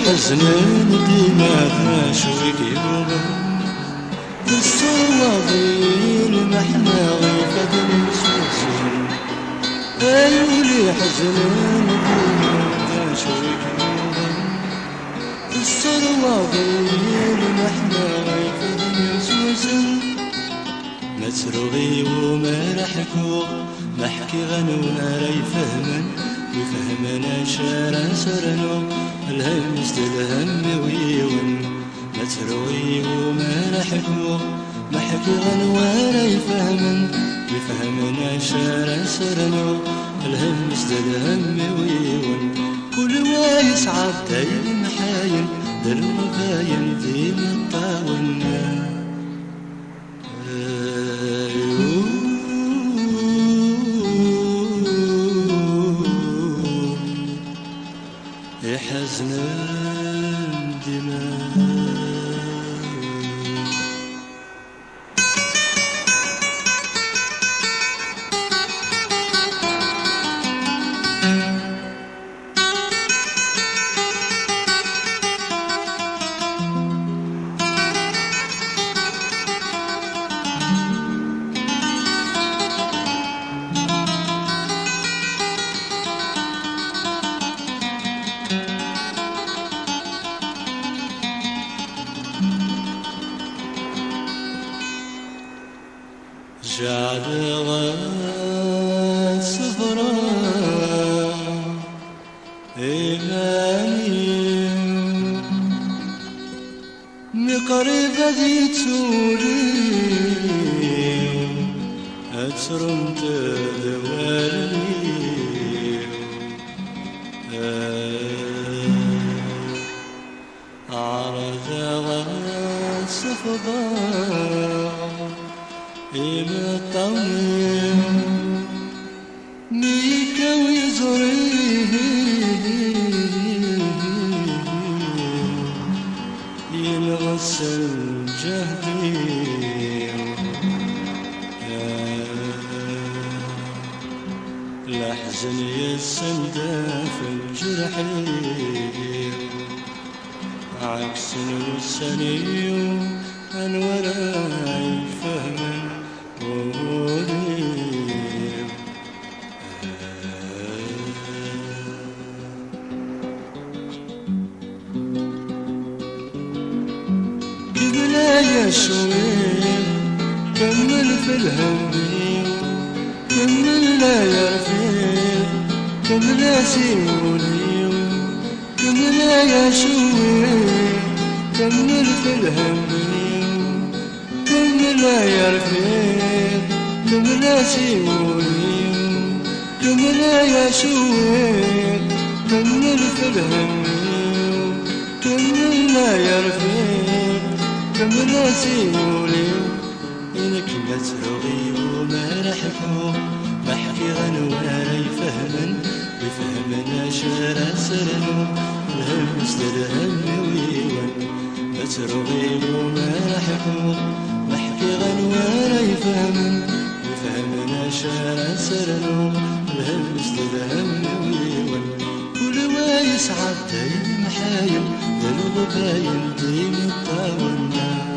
حزن ديما شويك يوغا الصوابيل محنا غيفة المسوسين اللي حزن ديما شويك يوغا الصوابيل محنا غيفة المسوسين متروغي وما رحكو محكي غنونا راي فهمن وفهمنا شارع سرنو الهمس الهم ويون متروغي وما رحكو محكي غنونا راي فهمن وفهمنا شارع سرنو الهمس الهم ويون كل وايس عبدين محاين دلو باين ديما الطاونا حزن الدماء جعل صفرا إيماني مقرب ذي تولي أترمت دوالي عرض صفرا إلى الطويل ميكا ويزريه ينغسل جهدي الأحزن يسندى في الجرح عكس السني أنوراي فهمن قبلا يا شويب كمل في الهم كمل لا يا رفيق كمل يا سيولي كمل يا شويب كمل في الهم كمل يا رفيق كمل يا سيولي كمل يا شويق كمل في الهم كمل يا رفيق كمل يا سيولي إنك متروغي وما رحكو بحكي غنونا راي فهمن بفهمنا شارع سرنو الهمس الهم ويون متروغي وما رحكو بحكي غنونا راي فهمن بفهمنا شارع سرنو الهمس الهم ويون كل وايس عبدين محايل دلو باين ديم الطاونا